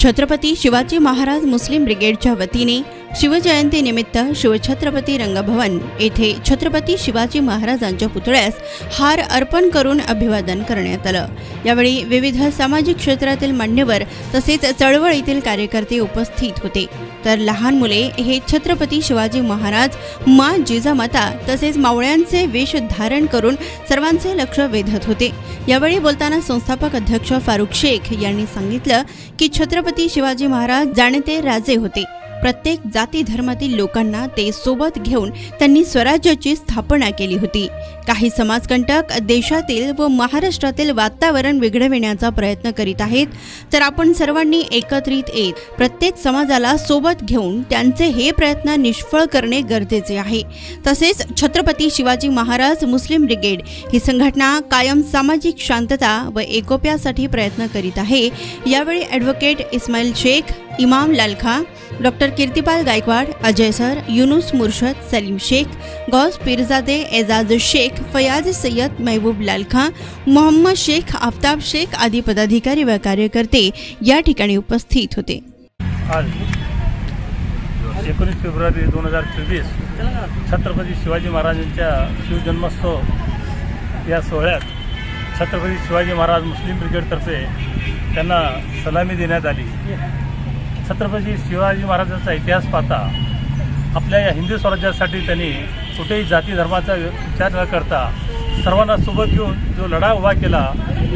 छत्रपती शिवाजी महाराज मुस्लिम ब्रिगेडच्या वतीने शिवजयंतीनिमित्त शिवछत्रपती रंगभवन येथे छत्रपती शिवाजी महाराजांच्या पुतळ्यास हार अर्पण करून अभिवादन करण्यात आलं। यावेळी विविध सामाजिक क्षेत्रातील मान्यवर तसेच चळवळीतील कार्यकर्ते उपस्थित होते। तर लहान मुले हे छत्रपती शिवाजी महाराज, माँ जिजामाता तसेच मावळ्यांचे वेश धारण करून सर्वांचे लक्ष वेधत होते। यावेळी बोलताना संस्थापक अध्यक्ष फारुख शेख यांनी सांगितलं की छत्रपती शिवाजी महाराज जाणते राजे होते। प्रत्येक जाती धर्मातील लोकांना ते सोबत घेऊन त्यांनी स्वराज्याची स्थापना केली होती। काही समाजकंटक देशातील व महाराष्ट्रातील वातावरण बिघडविण्याचा प्रयत्न करीत आहेत, तर आपण सर्वांनी एकत्रित येत प्रत्येक समाजाला सोबत घेऊन त्यांचे हे प्रयत्न निष्फळ करणे गरजेचे आहे। तसेच छत्रपती शिवाजी महाराज मुस्लिम ब्रिगेड ही संघटना कायम सामाजिक शांतता व एकोप्यासाठी प्रयत्न करीत आहे। यावेळी advocate Ismail Shaikh, Imam Lalkha, doctor Kirtipal Gaikwad, Ajay sir, Yunus Murshad, Salim Shaikh, Gaus Peerzade, Ejaz Shaikh, Fayaz Sayyad, Mehboob Lalkha, Mohammed Shaikh, Aftab Shaikh आदी पदाधिकारी व कार्यकर्ते या ठिकाणी उपस्थित होते। आज 19 फेब्रुवारी 2024 छत्रपती शिवाजी महाराजांच्या शिवजन्मोत्सव या सोहळ्यात छत्रपती शिवाजी महाराज मुस्लिम ब्रिगेडतर्फे त्यांना सलामी देण्यात आली। छत्रपती शिवाजी महाराजांचा इतिहास पाहता आपल्या या हिंदू स्वराज्यासाठी त्यांनी कुठेही जाती धर्माचा विचार न करता सर्वांना सोबत घेऊन जो लढा उभा केला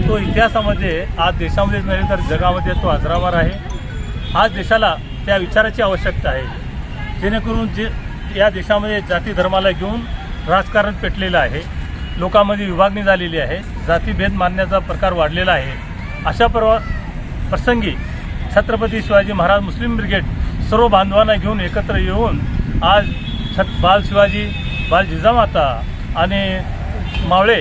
तो इतिहासामध्ये आज देशामध्ये नव्हे तर जगामध्ये तो अजरामर आहे। आज देशाला त्या विचाराची आवश्यकता आहे, जेणेकरून या देशामध्ये जाती धर्माला घेऊन राजकारण पेटलेलं आहे, लोकांमध्ये विभागणी झालेली आहे, जातीभेद मानण्याचा प्रकार वाढलेला आहे। अशा प्रसंगी छत्रपती शिवाजी महाराज मुस्लिम ब्रिगेड सर्व बांधवांना घेऊन एकत्र येऊन आज बाल शिवाजी, बाल जिजामाता आणि मावळे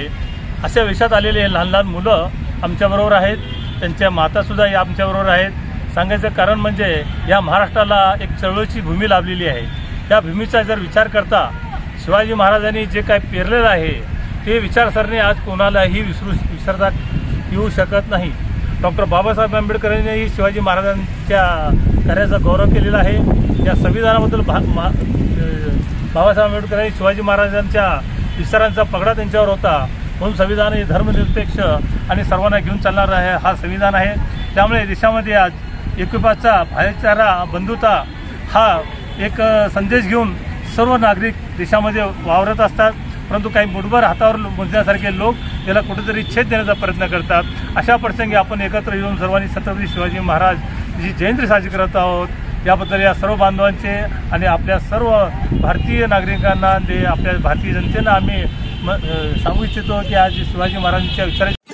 अशा वेशात आलेले लहान लहान मुलं आमच्याबरोबर आहेत, त्यांच्या मातासुद्धा या आमच्याबरोबर आहेत। सांगायचं कारण म्हणजे या महाराष्ट्राला एक चळवळीची भूमी लाभलेली आहे। त्या भूमीचा जर विचार करता शिवाजी महाराजांनी जे काय पेरलेलं आहे ते विचारसरणी आज कोणालाही विसरता येऊ शकत नाही। डॉक्टर बाबासाहेब आंबेडकरांनीही शिवाजी महाराजांच्या कार्याचा गौरव केलेला आहे। या संविधानाबद्दल बाबासाहेब आंबेडकरांनी शिवाजी महाराजांच्या विचारांचा पगडा त्यांच्यावर होता, म्हणून संविधान हे धर्मनिरपेक्ष आणि सर्वांना घेऊन चालणार आहे हा संविधान आहे। त्यामुळे देशामध्ये आज एकोप्याचा, भाईचारा, बंधुता हा एक संदेश घेऊन सर्व नागरिक देशामध्ये वावरत असतात, परंतु काही मुठभर हातावर मोजण्यासारखे लोक त्याला कुठेतरी छेद देण्याचा प्रयत्न करतात। अशा प्रसंगी आपण एकत्र येऊन सर्वांनी छत्रपती शिवाजी महाराज जी जयंती साजरी करत आहोत याबद्दल या सर्व बांधवांचे आणि आपल्या सर्व भारतीय नागरिकांना आपल्या भारतीय जनतेला आम्ही सांगू इच्छितो की आज शिवाजी महाराजांच्या विचारांची